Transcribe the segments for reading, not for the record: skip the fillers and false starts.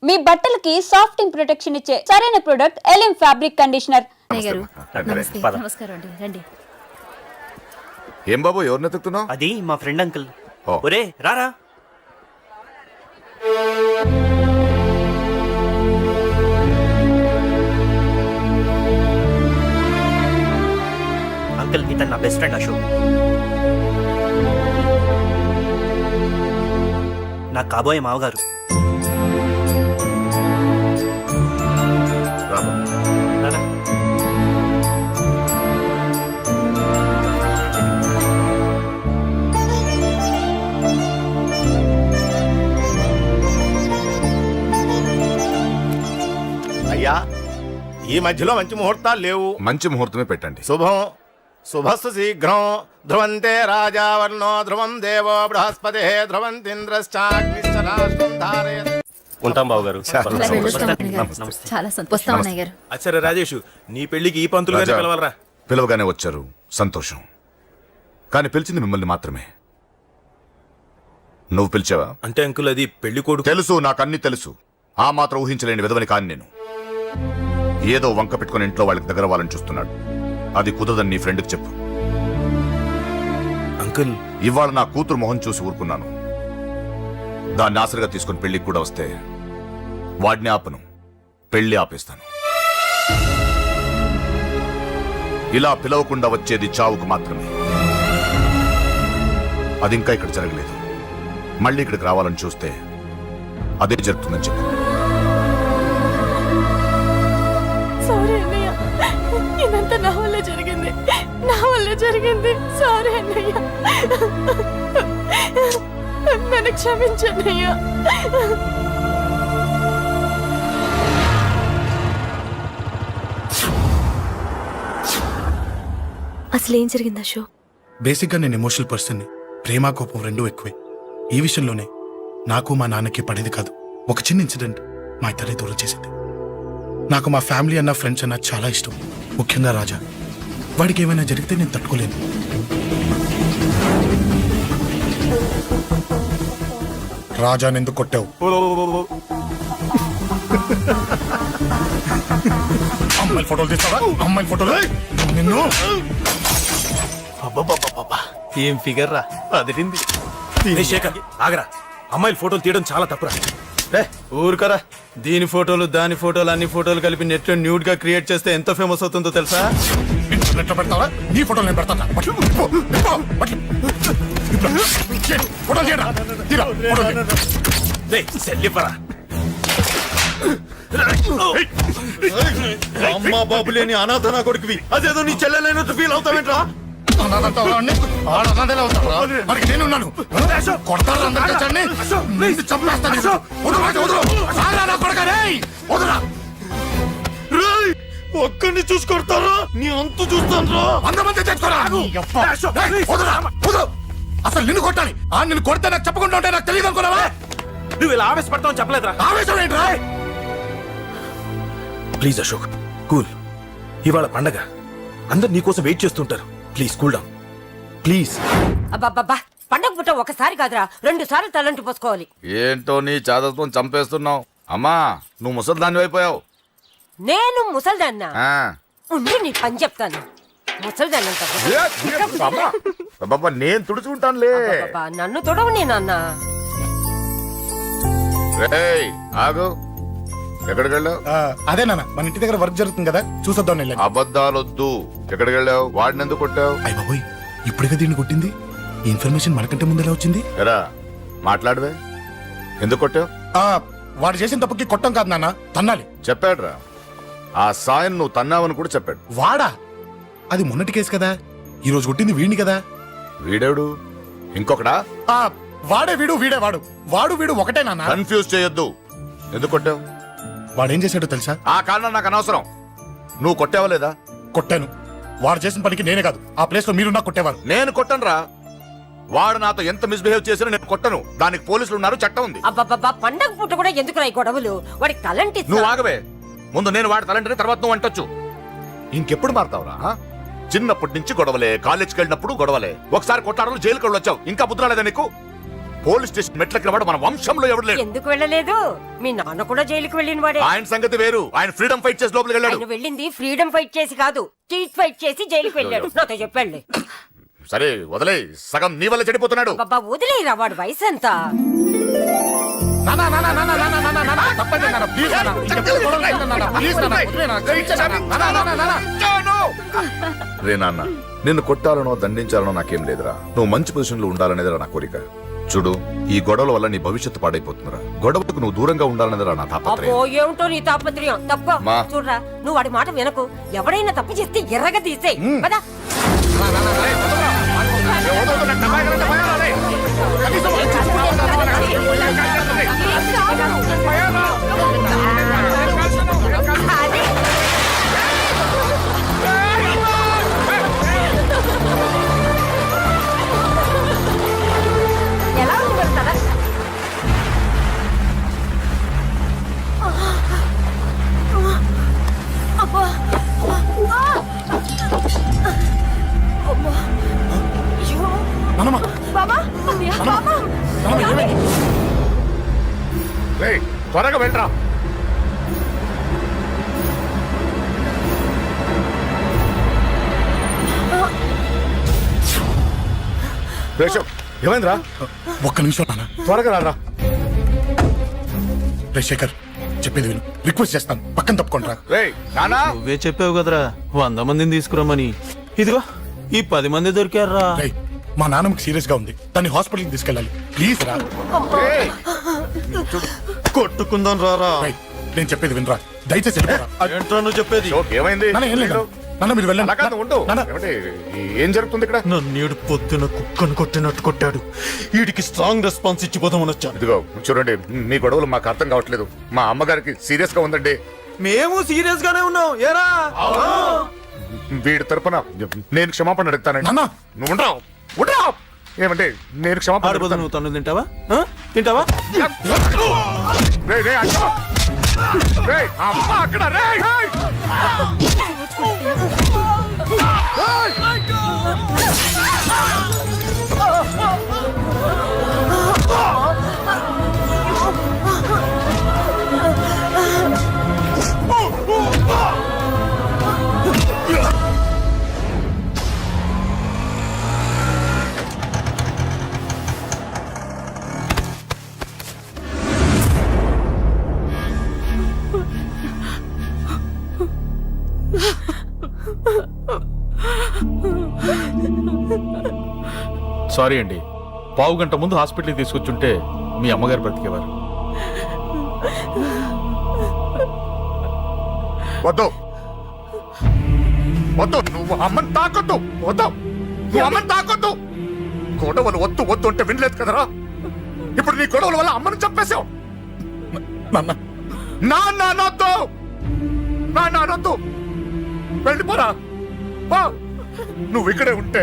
మీ బట్టలకి సాఫ్టింగ్ ప్రొటెక్షన్ ఇచ్చే సరైన ప్రొడక్ట్ ఎలిమ్ ఫ్యాబ్రిక్ కండిషనర్. నమస్కారం అండి, రండి. ఏం బాబు ఎవరిని ఎత్తుకుతున్నావు? అది మా ఫ్రెండ్ అంకుల్. ఓ. ఒరే రారా. అంకుల్ ఇతను నా బెస్ట్ ఫ్రెండ్ అశోక్. నా కాబోయే మావగారు. రాము. రారా. అయ్యా, ఈ మధ్యలో మంచి ముహూర్తాలు లేవు. మంచి ముహూర్తమే పెట్టండి. శుభం శుభస్సు శీఘ్రం. ధ్రువంతే రాజా వర్ణో ధ్రువం దేవో బృహస్పతి ధ్రువంతింద్రశ్చాగ్నిశ్చరాష్ట్రం. ఉంటాం బాబు గారు. చాలా సంతోషం అన్నయ్య గారు. అచ్చరే రాజేష్, నీ పెళ్లికి ఈ పంతులు గారిని రాజా. పిలవాలరా. పిలవగానే వచ్చారు, సంతోషం. కానీ పిలిచింది మిమ్మల్ని మాత్రమే. నువ్వు పిలిచావా? అంటే అంకుల్ అది పెళ్లి కొడుకు. తెలుసు, నాకన్నీ తెలుసు. ఆ మాత్రం ఊహించలేని విధవని కాని నేను. ఏదో వంక పెట్టుకుని ఇంట్లో వాళ్ళకి దగ్గర వాళ్ళని చూస్తున్నాడు. అది కుదరదని నీ ఫ్రెండ్కి చెప్పు. అంకుల్ ఇవాళ నా కూతురు మొహం చూసి ఊరుకున్నాను. దాన్ని ఆసరిగా తీసుకుని పెళ్లికి కూడా వస్తే వాడిని ఆపను, పెళ్లి ఆపేస్తాను. ఇలా పిలవకుండా వచ్చేది చావుకు మాత్రమే. అది ఇంకా ఇక్కడ జరగలేదు. మళ్ళీ ఇక్కడికి రావాలని చూస్తే అదే జరుగుతుందని చెప్పు. సారీ అన్నయ్య, ఇదంతా నా వల్ల జరిగింది. సారీ అన్నయ్య, నన్ను క్షమించన్నయ్య. అసలు ఏం జరిగింది అశోక్? బేసిక్గా నేను ఎమోషనల్ పర్సన్ని. ప్రేమ కోపం రెండూ ఎక్కువే. ఈ విషయంలోనే నాకు మా నాన్నకి పడేది కాదు. ఒక చిన్న ఇన్సిడెంట్ మా ఇద్దరిని దూరం చేసింది. నాకు మా ఫ్యామిలీ అన్న, ఫ్రెండ్స్ అన్న చాలా ఇష్టం. ముఖ్యంగా రాజా. వాడికి ఏమైనా జరిగితే నేను తట్టుకోలేను. రాజాని ఎందుకు కొట్టావు? అమ్మాయిల ఫోటోలు తీస్తావా? అమ్మాయిల ఫోటోలు నిన్ను. ఏం ఫిగర్ రా, అదిరింది. శేఖర్ ఆగరా, అమ్మాయిల ఫోటోలు తీయడం చాలా తప్పురా. ఊరుకరా, దీని ఫోటోలు దాని ఫోటోలు అన్ని ఫోటోలు కలిపి నెట్ లో న్యూడ్ గా క్రియేట్ చేస్తే ఎంత ఫేమస్ అవుతుందో తెలుసా? ఇంటర్నెట్ లో పెడతావా? నీ ఫోటోలు నేను పెడతా. అమ్మా బాబు లేని అనాథ నా కొడుకువి, అదేదో నీ చెల్లెలైనట్టు ఫీల్ అవుతావేంట్రా? నేనున్నాను. కొడతారు ఒక్కడిని చూసి కొడతారా? నీ అంతు చూస్తాను. అసలు నిన్ను కొట్టాలి. నిన్ను కొడితే నాకు చెప్పకుండా ఉంటే నాకు తెలియదు అనుకున్నావా? నువ్వు ఇలా ఆవేశపడతావు చెప్పలేదురా. ఆవేశం ఏంట్రా? Please Ashok, cool. ఇవాళ పండగ, అందరు నీకోసం వెయిట్ చేస్తుంటారు. Please cool down, please. అబ్బబ్బబ్బా, పండగ పుట్ట ఒకసారి కాదురా, 2 సార్లు తలంటి పోసుకోవాలి. ఏంటో నీ చాదత్వం చంపేస్తున్నావు. అమ్మా, నువ్వు ముసలిదాన్ని అయిపోయావు. నేను ముసల్దాన్నా? ఉండి నీ పని చెప్తాను. ముసల్దాన్నంత నేను తుడుచుకుంటానులే. నన్ను తొడవు నీ నాన్న. ఆగు, ఎక్కడికి వెళ్ళావు? అదే నాన్న, మన ఇంటి దగ్గర వర్క్ జరుగుతుంది కదా, చూసొద్దాం. అబద్ధాలొద్దు. ఎక్కడికి వెళ్ళావు? వాడిని ఎందుకు కొట్టావు? అయ్య బాబోయ్, ఇప్పుడుగా దీన్ని కొట్టింది. ఈ ఇన్ఫర్మేషన్ మనకంటే ముందు ఎలా వచ్చింది? ఎరా మాట్లాడవే, ఎందుకు కొట్టావు? వాడు చేసిన తప్పుకి కొట్టం కాదు నాన్న, తన్నాలి. చెప్పాడురా, ఆ సాయం నువ్వు తన్నావని కూడా చెప్పాడు. వాడా? అది మొన్నటి కేసు కదా, ఈ రోజు కొట్టింది వీడిని కదా. వీడేడు ఇంకొకడా? వాడే వీడు, వీడే వాడు. వాడు వీడు ఒకటే నాన్న. కన్ఫ్యూజ్ చేయొద్దు. ఎందుకు కొట్టావు? వాడేం చేశాడో తెలుసా? ఆ కారణం నాకు అనవసరం. నువ్వు కొట్టావా లేదా? కొట్టాను. వాడు చేసిన పనికి నేనే కాదు, ఆ ప్లేస్ లో మీరు నాకు కొట్టేవారు. నేను కొట్టనురా. వాడు నాతో ఎంత మిస్బిహేవ్ చేసినా నేను కొట్టను. దానికి పోలీసులు ఉన్నారు, చట్టం ఉంది. అబ్బబ్బబ్బా, పండగ పుట్ట కూడా ఎందుకురా ఈ గొడవలు? వాడికి తలంటి. నువ్వు ఆగవే. ముందు నేను వాడి తలంటే తర్వాత నువ్వు అంటొచ్చు. ఇంకెప్పుడు మారుతావురా? చిన్నప్పటి నుంచి గొడవలే, కాలేజ్కి వెళ్ళినప్పుడు గొడవలే. ఒకసారి కొట్టాడలు జైలుకి వచ్చావు, ఇంకా బుద్ధి రాలేదా నీకు? పోలీస్ స్టేషన్ మెట్లకి వాడు మన వంశంలో ఎవడు లేడు. ఎందుకు వెళ్ళలేదు? మీ నాన్న కూడా జైలుకి వెళ్ళిన వాడే. ఆయన సంగతి వేరు. ఆయన ఫ్రీడమ్ ఫైట్ చేసి లోపలికి వెళ్ళాడు. ఆయన వెళ్ళింది ఫ్రీడమ్ ఫైట్ చేసి కాదు, స్ట్రీట్ ఫైట్ చేసి జైలుకి వెళ్ళాడు. నాతో చెప్పండి. సరే వదిలే, సగం నీ వల్ల చెడిపోతున్నాడు. బాబా వదిలేరా, వాడు వయసు ఎంత? రే నాన్న, నిన్ను కొట్టాలనో దండించాలనో నాకేం లేదురా. నువ్వు మంచి పొజిషన్ లో ఉండాలనేదిరా నా కోరిక. చూడు, ఈ గొడవల వల్ల నీ భవిష్యత్తు పాడైపోతుందిరా. గొడవకు నువ్వు దూరంగా ఉండాలనేదిరా నా తాపత్రయం. అబ్బో ఏమిటో నీ తాపత్రయం. తప్పు మా. చూడరా, నువ్వు వాడి మాట వినకు. ఎవడైనా తప్పు చేస్తే ఎర్రగా తీసేయ్ కదా. ఎలా ఉంది కదా? నానమ్మ, బాబా బాబా నానమ్మ, ఏమైంది? రేయ్, త్వరగా వెళ్ళరా. రేషవ్, ఏమైందిరా? ఒక్క నిమిషం నాన్న. త్వరగా రారా. రే శేఖర్, చెప్పేది విను. రిక్వెస్ట్ చేస్తాను, పక్కన తప్పుకుంటారా. రేయ్ నానా, నువ్వే చెప్పావు కదరా 100 మందిని తీసుకురమ్మని. ఇదిగో ఈ 10 మంది దొరికారా. రేయ్, మా నాన్నకి సీరియస్ గా ఉంది, దాన్ని హాస్పిటల్కి తీసుకెళ్ళాలి. ప్లీజ్ రా. రేయ్, కొట్టుకుందాం రారా. రేయ్, నేను చెప్పేది వినరా, దయచేసి వెళ్ళిపోరా. ఏంట్రా నువ్వు చెప్పేది? ఓకే, ఏమైంది? నాన్న, ఏం లేదు నాన్న, మీరు వెళ్ళండి. అలా కాదు, ఉండు. నాన్న, ఏమంటే, ఏం జరుగుతుంది ఇక్కడ? నన్నేడు పొద్దున కుక్కను కొట్టినట్టు కొట్టాడు. వీడికి స్ట్రాంగ్ రెస్పాన్స్ ఇచ్చిపోదామని వచ్చాను. ఇదిగో చూడండి, మీ గొడవలు మాకు అర్థం కావట్లేదు. మా అమ్మగారికి సీరియస్ గా ఉందండి. మేము సీరియస్ గానే ఉన్నాం. ఏరా వీడి తరపున నేను క్షమాపణ అడుగుతానండి. నాన్న. నువ్వు ఉండరావు, ఉండరావు. ఏమంటే నేను క్షమాపణ ఆడిపోతా. అడుగుతాను. నువ్వు తను తింటావా? తింటావా? రేయ్, రేయ్, అక్క. రేయ్, అమ్మ అక్కడ. రేయ్, రేయ్. సారీ అండి, పావు గంట ముందు హాస్పిటల్కి తీసుకొచ్చుంటే మీ అమ్మగారు బ్రతికేవారు. వద్దు వద్దు, నువ్వు అమ్మని తాకొద్దు. వద్దు, నువ్వు అమ్మని తాకొద్దు. గొడవలు వద్దు వద్దు అంటే వినలేదు కదరా. ఇప్పుడు నీ గొడవల వల్ల అమ్మని చంపేశావు. నాన్న, నాన్నొద్దు, నాన్నొద్దు. వెళ్ళిపోరా. పో. నువ్వు ఇక్కడే ఉంటే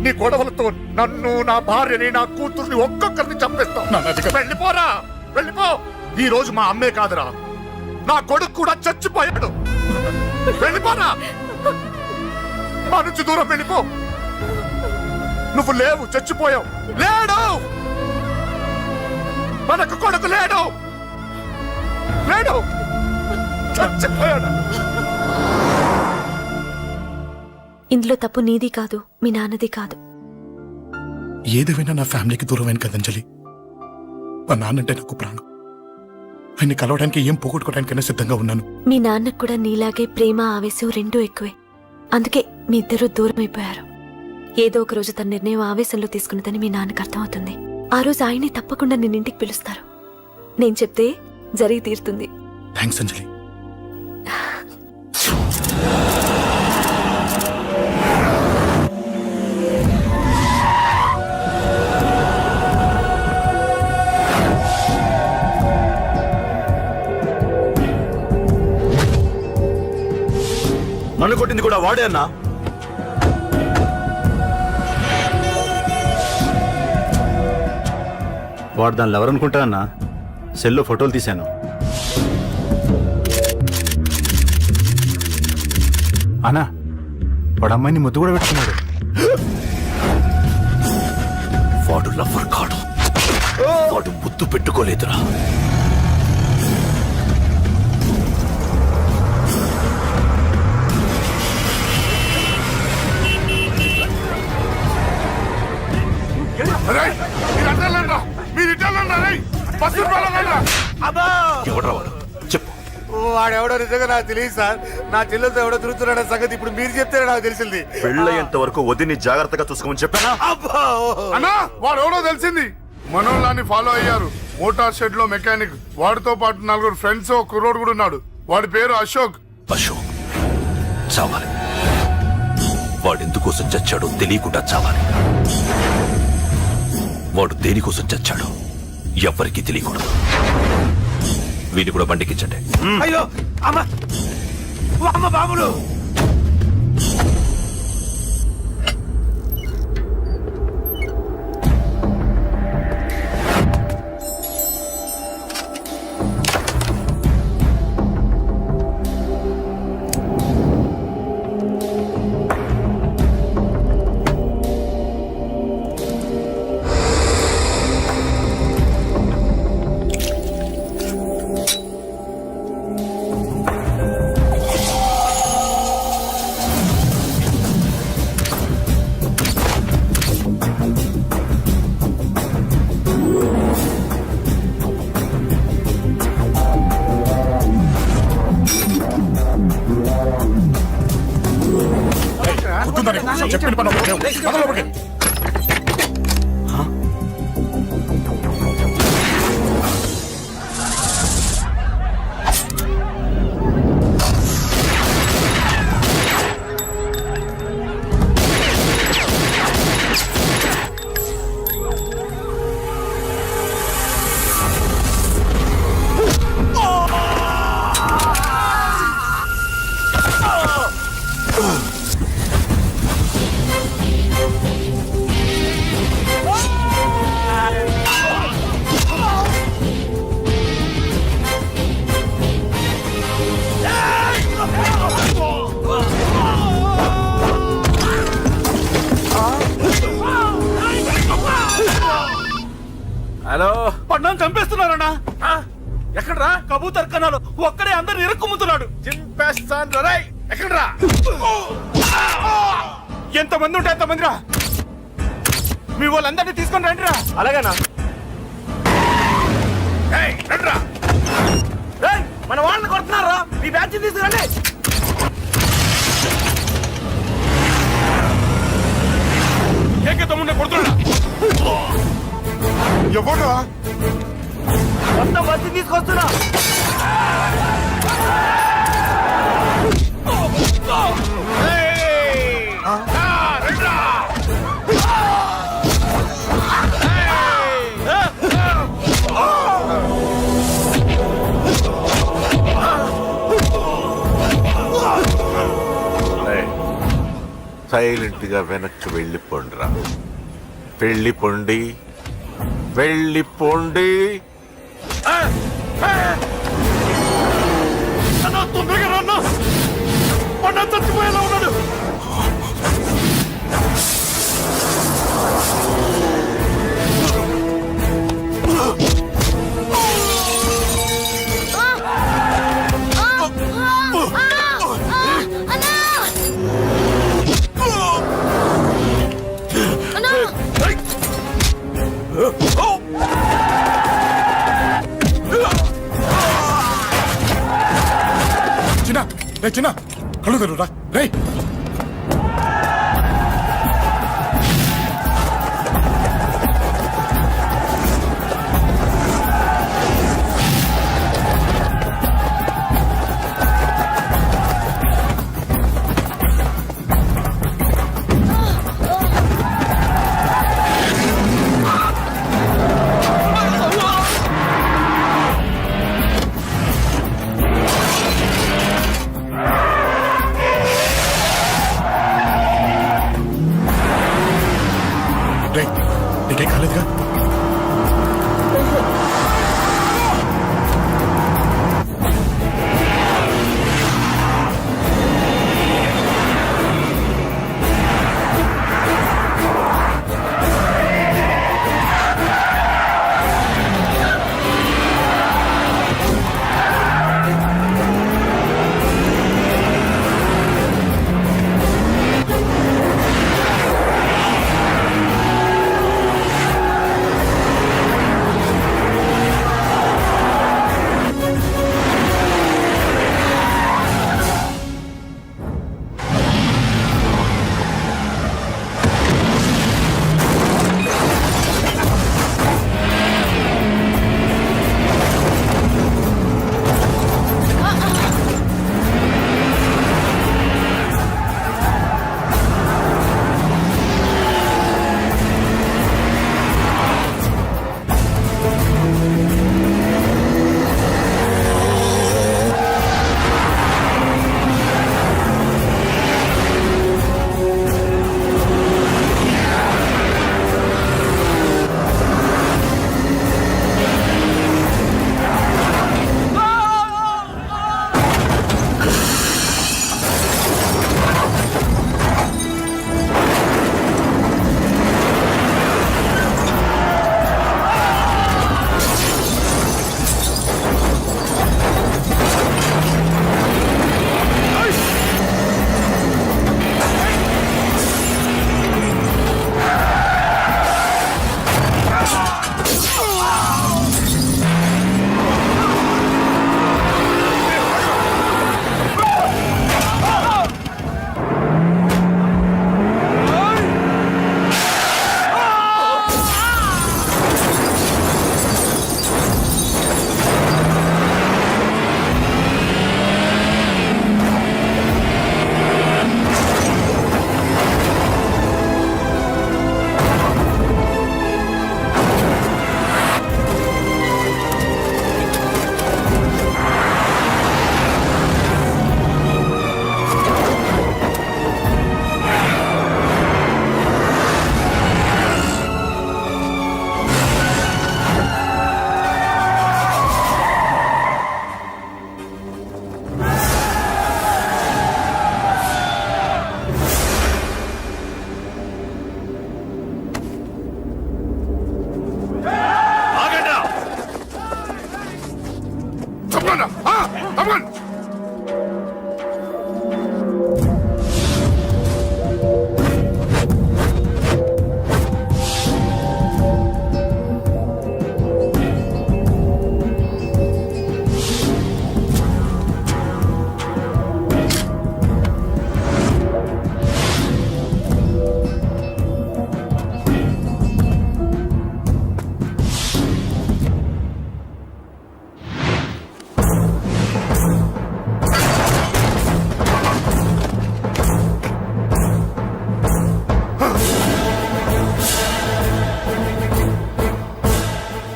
నీ గొడవలతో నన్ను, నా భార్యని, నా కూతుర్ని ఒక్కొక్కరిని చంపేస్తావు. నాన్న, అది కాదు. వెళ్ళిపోరా, వెళ్ళిపో. ఈ రోజు మా అమ్మే కాదురా, నా కొడుకు కూడా చచ్చిపోయాడు. వెళ్ళిపోరా, మా నుంచి దూరం వెళ్ళిపో. నువ్వు లేవు, చచ్చిపోయావు. లేడు, మనకు కొడుకు లేడు, లేడు, చచ్చిపోయాడు. ఇందులో తప్పు నీది కాదు, మీ నాన్నది కాదు. ఏదేమైనా నా ఫ్యామిలీకి దూరమైన కదంజలి. మా నాన్నంటే నాకు ప్రాణం. ఆయన్ని కలవడానికి ఏం పోగొట్టుకోవడానికైనా సిద్ధంగా ఉన్నాను. మీ నాన్నకు కూడా నీలాగే ప్రేమ ఆవేశం రెండూ ఎక్కువే. అందుకే మీ ఇద్దరూ దూరం అయిపోయారు. ఏదో ఒక రోజు తన నిర్ణయం ఆవేశంలో తీసుకున్నదని మీ నాన్నకు అర్థమవుతుంది. ఆ రోజు ఆయనే తప్పకుండా నిన్నింటికి పిలుస్తారు. నేను చెప్తే జరిగి తీరుతుంది. థ్యాంక్స్ అంజలి. నన్ను కొట్టింది కూడా వాడే అన్నా. వాడు దానిలో ఎవరనుకుంటా అన్నా, సెల్లో ఫోటోలు తీశాను. అన్నా, వాడు అమ్మాయిని ముద్దు కూడా పెట్టుకున్నాడు. వాడు లవ్వర్ కాడు. వాడు ముద్దు పెట్టుకోలేదురా. ఎవడ్రా వాడు? చెప్పు. వాడెవడో నిజంగా నాకు తెలియదు సార్. నా చెల్లెలతో ఎవడో తిరుగుతున్నాడ సంగతి ఇప్పుడు మీరు చెప్తేనే నాకు తెలిసింది. పెళ్ళయ్యేంత వరకు వదిని జాగ్రత్తగా చూసుకోమని చెప్పానా? అన్నా వాడు ఎవడో తెలిసింది. మనోళ్ళని ఫాలో అయ్యారు. మోటార్ షెడ్ లో మెకానిక్, వాడితో పాటు 4 ఫ్రెండ్స్, ఒక కుర్రోడు కూడా ఉన్నాడు. వాడి పేరు అశోక్. అశోక్ చావాలి. వాడెందుకోసం చచ్చాడో తెలియకుండా చావాలి. వాడు దేనికోసం చచ్చాడో ఎవ్వరికీ తెలియకూడదు. వీని కూడా బండికించండి. అయ్యో అమ్మ అమ్మ బాబులు. చెప్పండి పని హలో, పడ్డాను చంపేస్తున్నారన్నా. ఎక్కడ్రా? కబూతర్ కన్నాలు ఒక్కడే అందరిని ఇరుక్కుమ్ముతున్నాడు. చింపేస్తాను రై. ఎక్కడ్రా? ఎంతమంది ఉంటే ఎంతమంది రా. మీ వాళ్ళందరినీ తీసుకొని రండిరా. అలాగేనా? రండ్రా. మన వాళ్ళని కొడుతున్నారా? మీ బ్యాచ్ తీసుకురండి. ఏకతమ్ముడిని కొడుతున్నా. ఎవడా మొత్తం బస్సు తీసుకొస్తున్నా. సైలెంట్ గా వెనక్కి వెళ్ళిపోండిరా. వెళ్ళిపోండి, వెళ్ళిపోండి. తొందరగా రన్నా. పడ్డా చచ్చిపోయేలా ఉన్నాడు. చిన్న కళ్ళు తెరురా రే. తప్పండి.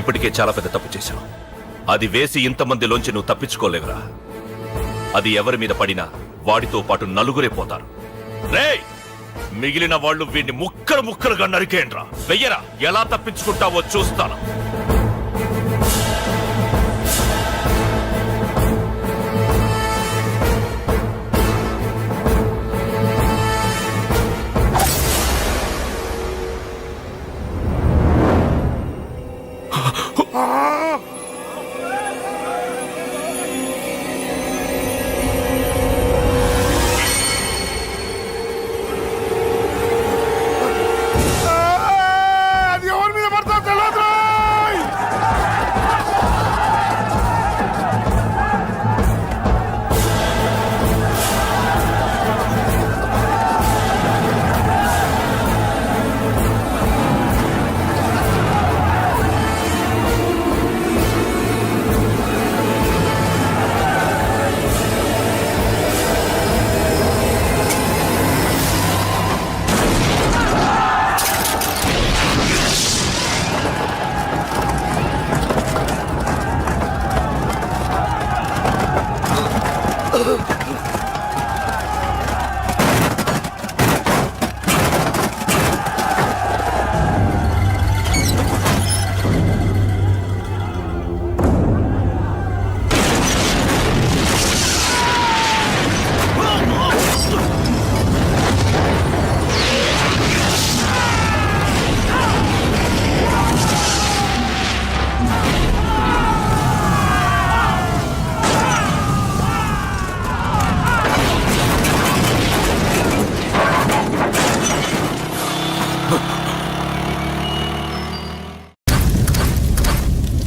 ఇప్పటికే చాలా పెద్ద తప్పు చేశావు. అది వేసి ఇంతమందిలోంచి నువ్వు తప్పించుకోలేవురా. అది ఎవరి మీద పడినా వాడితో పాటు నలుగురే పోతారు. రేయ్, మిగిలిన వాళ్ళు వీడిని ముక్కలు ముక్కలుగా నరికేయండ్రా. వెయ్యరా, ఎలా తప్పించుకుంటావో చూస్తాను. అది ఎవరి మీద పడతా తెలియదు.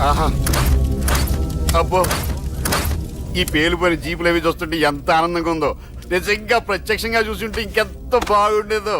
ఆహా, అబ్బో, ఈ పేలిపోయిన జీపులు అవి చూస్తుంటే ఎంత ఆనందంగా ఉందో. నిజంగా ప్రత్యక్షంగా చూస్తుంటే ఇంకెంత బాగుండేదో.